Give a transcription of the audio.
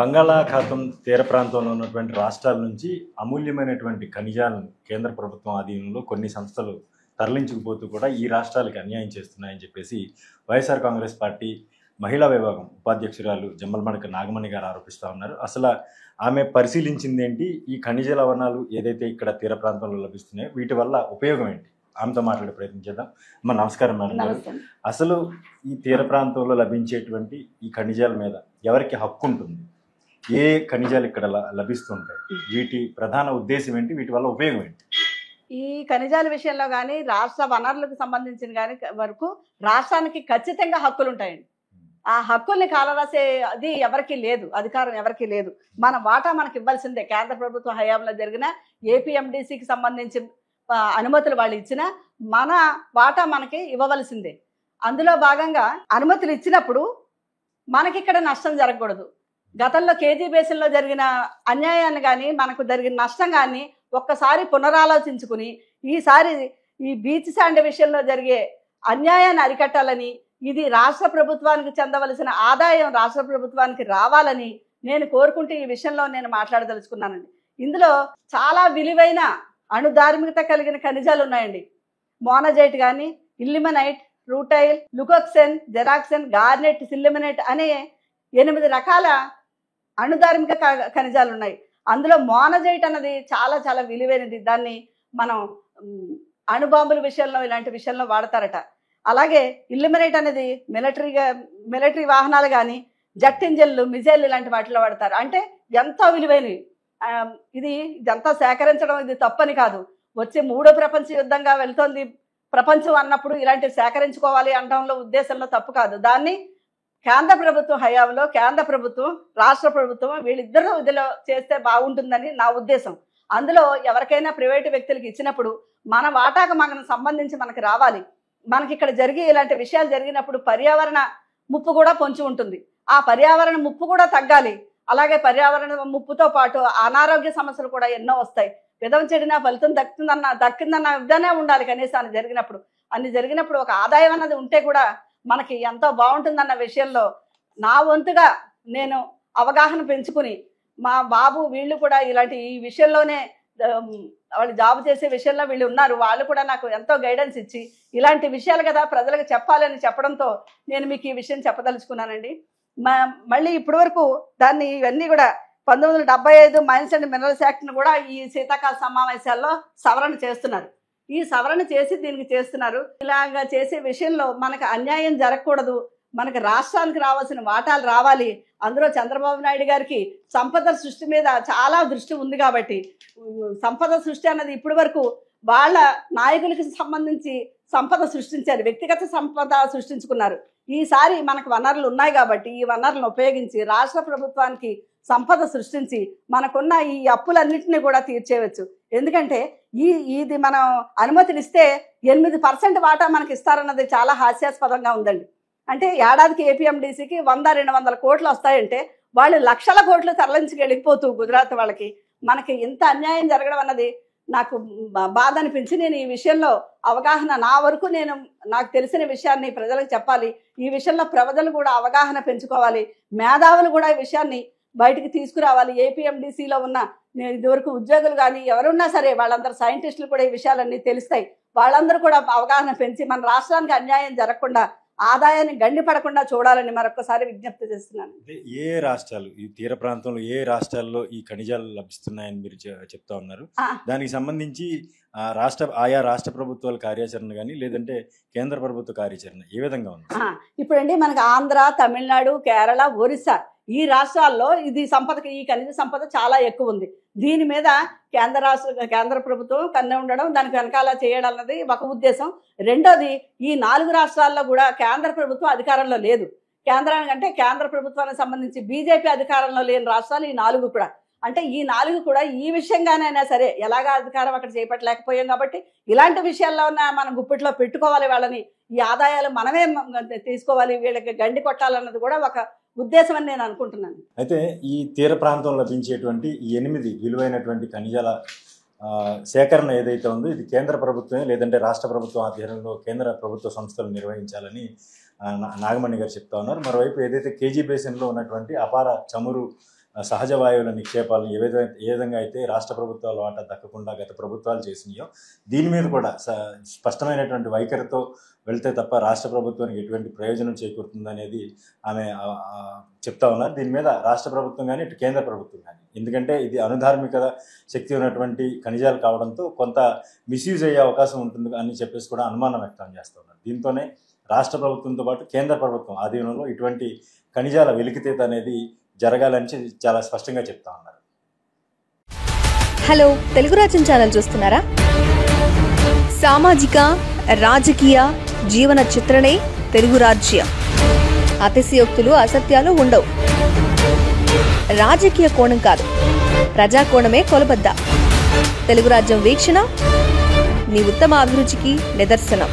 బంగాళాఖాతం తీర ప్రాంతంలో ఉన్నటువంటి రాష్ట్రాల నుంచి అమూల్యమైనటువంటి ఖనిజాలను కేంద్ర ప్రభుత్వం ఆధీనంలో కొన్ని సంస్థలు తరలించుకుపోతూ కూడా ఈ రాష్ట్రాలకు అన్యాయం చేస్తున్నాయని చెప్పేసి వైఎస్ఆర్ కాంగ్రెస్ పార్టీ మహిళా విభాగం ఉపాధ్యక్షురాలు జమ్మలమడక నాగమణి గారు ఆరోపిస్తూ ఉన్నారు. అసలు ఆమె పరిశీలించింది ఏంటి, ఈ ఖనిజ లవణాలు ఏదైతే ఇక్కడ తీర ప్రాంతంలో లభిస్తున్నాయో వీటి వల్ల ఉపయోగం ఏంటి, ఆమెతో మాట్లాడే ప్రయత్నం చేద్దాం. అమ్మ నమస్కారం మేడం గారు. అసలు ఈ తీర ప్రాంతంలో లభించేటువంటి ఈ ఖనిజాల మీద ఎవరికి హక్కు ఉంటుంది, ఏ ఖనిజాలు ఇక్కడ లభిస్తుంటాయి, వీటి ప్రధాన ఉద్దేశం ఏంటి, వీటి వల్ల ఉపయోగం ఏంటి? ఈ ఖనిజాల విషయంలో కానీ రాష్ట్ర వనరులకు సంబంధించిన కానీ వరకు రాష్ట్రానికి ఖచ్చితంగా హక్కులు ఉంటాయండి. ఆ హక్కుల్ని కాలరాసే అది ఎవరికి లేదు, అధికారం ఎవరికి లేదు. మన వాటా మనకి ఇవ్వాల్సిందే. కేంద్ర ప్రభుత్వ హయాంలో జరిగిన ఏపీఎండిసికి సంబంధించిన అనుమతులు వాళ్ళు ఇచ్చిన మన వాటా మనకి ఇవ్వవలసిందే. అందులో భాగంగా అనుమతులు ఇచ్చినప్పుడు మనకి ఇక్కడ నష్టం జరగకూడదు. గతంలో కేజీ బేసిన్లో జరిగిన అన్యాయాన్ని కానీ మనకు జరిగిన నష్టం కానీ ఒక్కసారి పునరాలోచించుకుని ఈసారి ఈ బీచ్ శాండ్ విషయంలో జరిగే అన్యాయాన్ని అరికట్టాలని, ఇది రాష్ట్ర ప్రభుత్వానికి చెందవలసిన ఆదాయం రాష్ట్ర ప్రభుత్వానికి రావాలని నేను కోరుకుంటూ ఈ విషయంలో నేను మాట్లాడదలుచుకున్నానండి. ఇందులో చాలా విలువైన అణుధార్మికత కలిగిన ఖనిజాలు ఉన్నాయండి. మోనజైట్ కానీ, ఇల్లిమనైట్, రూటైల్, లుకోక్సెన్, జెరాక్సెన్, గార్నెట్, సిల్లిమనైట్ అనే 8 రకాల అణుధార్మిక ఖనిజాలు ఉన్నాయి. అందులో మోనజైట్ అన్నది చాలా చాలా విలువైనది. దాన్ని మనం అణుబాంబుల విషయంలో ఇలాంటి విషయంలో వాడతారట. అలాగే ఇల్లిమినేట్ అనేది మిలిటరీ వాహనాలు కానీ, జెట్ ఇంజిన్లు, మిజైల్ ఇలాంటి వాటిలో వాడతారు. అంటే ఎంతో విలువైనవి. ఇదంతా సేకరించడం ఇది తప్పని కాదు. వచ్చే 3వ ప్రపంచ యుద్ధంగా వెళ్తోంది ప్రపంచం అన్నప్పుడు ఇలాంటివి సేకరించుకోవాలి అనడంలో ఉద్దేశంలో తప్పు కాదు. దాన్ని కేంద్ర ప్రభుత్వం హయాంలో కేంద్ర ప్రభుత్వం, రాష్ట్ర ప్రభుత్వం వీళ్ళిద్దరూ ఇదిలో చేస్తే బాగుంటుందని నా ఉద్దేశం. అందులో ఎవరికైనా ప్రైవేటు వ్యక్తులకు ఇచ్చినప్పుడు మన వాటాకు మనకు సంబంధించి మనకు రావాలి. మనకి ఇక్కడ ఇలాంటి విషయాలు జరిగినప్పుడు పర్యావరణ ముప్పు కూడా పొంచి ఉంటుంది. ఆ పర్యావరణ ముప్పు కూడా తగ్గాలి. అలాగే పర్యావరణ ముప్పుతో పాటు అనారోగ్య సమస్యలు కూడా ఎన్నో వస్తాయి. విధం చెడినా ఫలితం దక్కిందన్న విధానే ఉండాలి. కనీసం అన్ని జరిగినప్పుడు ఒక ఆదాయం అన్నది ఉంటే కూడా మనకి ఎంతో బాగుంటుందన్న విషయంలో నా వంతుగా నేను అవగాహన పెంచుకుని, మా బాబు వీళ్ళు కూడా ఈ విషయంలోనే వాళ్ళు జాబ్ చేసే విషయంలో వీళ్ళు ఉన్నారు. వాళ్ళు కూడా నాకు ఎంతో గైడెన్స్ ఇచ్చి ఇలాంటి విషయాలు కదా ప్రజలకు చెప్పాలని చెప్పడంతో నేను మీకు ఈ విషయం చెప్పదలుచుకున్నానండి. మళ్ళీ ఇప్పటి వరకు దాన్ని ఇవన్నీ కూడా 1975 మైన్స్ అండ్ మినరల్స్ యాక్ట్ను కూడా ఈ శీతాకాల సమావేశాల్లో సవరణ చేస్తున్నారు. ఈ సవరణ చేసి దీనికి చేస్తున్నారు. ఇలాగా చేసే విషయంలో మనకు అన్యాయం జరగకూడదు, మనకు రాష్ట్రానికి రావాల్సిన వాటాలు రావాలి. అందులో చంద్రబాబు నాయుడు గారికి సంపద సృష్టి మీద చాలా దృష్టి ఉంది కాబట్టి సంపద సృష్టి అన్నది ఇప్పటి వరకు వాళ్ళ నాయకులకి సంబంధించి సంపద సృష్టించారు, వ్యక్తిగత సంపద సృష్టించుకున్నారు. ఈసారి మనకు వనరులు ఉన్నాయి కాబట్టి ఈ వనరులను ఉపయోగించి రాష్ట్ర ప్రభుత్వానికి సంపద సృష్టించి మనకున్న ఈ అప్పులన్నింటినీ కూడా తీర్చేయవచ్చు. ఎందుకంటే ఇది మనం అనుమతులు ఇస్తే 8% వాటా మనకి ఇస్తారన్నది చాలా హాస్యాస్పదంగా ఉందండి. అంటే ఏడాదికి ఏపీఎండిసికి 100-200 కోట్లు వస్తాయంటే వాళ్ళు లక్షల కోట్లు తరలించి వెళ్ళిపోతూ గుజరాత్ వాళ్ళకి మనకి ఇంత అన్యాయం జరగడం అన్నది నాకు బాధ అనిపించి నేను ఈ విషయంలో అవగాహన నా వరకు నాకు తెలిసిన విషయాన్ని ప్రజలకు చెప్పాలి. ఈ విషయంలో ప్రజలు కూడా అవగాహన పెంచుకోవాలి. మేధావులు కూడా ఈ విషయాన్ని బయటికి తీసుకురావాలి. ఏపీఎండిసిలో ఉన్న ఇదివరకు ఉద్యోగులు కానీ ఎవరున్నా సరే వాళ్ళందరూ సైంటిస్టులు కూడా ఈ విషయాలన్నీ తెలుస్తాయి. వాళ్ళందరూ కూడా అవగాహన పెంచి మన రాష్ట్రానికి అన్యాయం జరగకుండా, ఆదాయాన్ని గండిపడకుండా చూడాలని మరొకసారి విజ్ఞప్తి చేస్తున్నాను. ఏ రాష్ట్రాలు, ఈ తీర ప్రాంతంలో ఏ రాష్ట్రాల్లో ఈ ఖనిజాలు లభిస్తున్నాయని మీరు చెప్తా ఉన్నారు. దానికి సంబంధించి ఆయా రాష్ట్ర ప్రభుత్వాల కార్యాచరణ కానీ లేదంటే కేంద్ర ప్రభుత్వ కార్యాచరణ ఏ విధంగా ఉంది? ఇప్పుడండి మనకు ఆంధ్ర, తమిళనాడు, కేరళ, ఒరిస్సా ఈ రాష్ట్రాల్లో ఈ ఖనిజ సంపద చాలా ఎక్కువ ఉంది. దీని మీద కేంద్ర ప్రభుత్వం కన్ను ఉండడం, దానికి వెనకాల చేయడం అన్నది ఒక ఉద్దేశం. రెండోది, ఈ 4 రాష్ట్రాల్లో కూడా కేంద్ర ప్రభుత్వం అధికారంలో లేదు. కేంద్ర ప్రభుత్వానికి సంబంధించి బీజేపీ అధికారంలో లేని రాష్ట్రాలు ఈ 4 కూడా. అంటే ఈ 4 కూడా ఈ విషయంగానైనా సరే ఎలాగా అధికారం అక్కడ చేపట్టలేకపోయాం కాబట్టి ఇలాంటి విషయాల్లో మనం గుప్పిట్లో పెట్టుకోవాలి. వాళ్ళని ఈ ఆదాయాలు మనమే తీసుకోవాలి, వీళ్ళకి గండి కొట్టాలన్నది కూడా ఒక ఉద్దేశం అని నేను అనుకుంటున్నాను. అయితే ఈ తీర ప్రాంతంలో లభించేటువంటి ఈ 8 విలువైనటువంటి ఖనిజాల సేకరణ ఏదైతే ఉందో ఇది కేంద్ర ప్రభుత్వమే లేదంటే రాష్ట్ర ప్రభుత్వం ఆధ్వర్యంలో కేంద్ర ప్రభుత్వ సంస్థలు నిర్వహించాలని నాగమణి గారు చెప్తా ఉన్నారు. మరోవైపు ఏదైతే కేజీ బేసిన్లో ఉన్నటువంటి అపార చమురు సహజ వాయువుల నిక్షేపాలను ఏ విధంగా అయితే రాష్ట్ర ప్రభుత్వాల వాటా దక్కకుండా గత ప్రభుత్వాలు చేసినాయో దీని మీద కూడా స్పష్టమైనటువంటి వైఖరితో వెళ్తే తప్ప రాష్ట్ర ప్రభుత్వానికి ఎటువంటి ప్రయోజనం చేకూరుతుందనేది ఆమె చెప్తా ఉన్నారు. దీని మీద రాష్ట్ర ప్రభుత్వం కానీ ఇటు కేంద్ర ప్రభుత్వం కానీ, ఎందుకంటే ఇది అనుధార్మిక శక్తి ఉన్నటువంటి ఖనిజాలు కావడంతో కొంత మిస్యూజ్ అయ్యే అవకాశం ఉంటుంది అని చెప్పేసి కూడా అనుమానం వ్యక్తం చేస్తూ ఉన్నారు. దీంతోనే రాష్ట్ర ప్రభుత్వంతో పాటు కేంద్ర ప్రభుత్వం ఆధీనంలో ఇటువంటి ఖనిజాల వెలికితీత అనేది జరగాలని చాలా స్పష్టంగా చెప్తా ఉన్నారు. హలో, తెలుగు రాజ్యం ఛానల్ చూస్తున్నారా? సామాజిక రాజకీయ జీవన చిత్రణే తెలుగు రాజ్యం. అతిశయోక్తులు అసత్యాలు ఉండవు. రాజకీయ కోణం కాదు, ప్రజా కోణమే కొలబద్ద. తెలుగు రాజ్యం వీక్షణ నీ ఉత్తమ అభిరుచికి నిదర్శనం.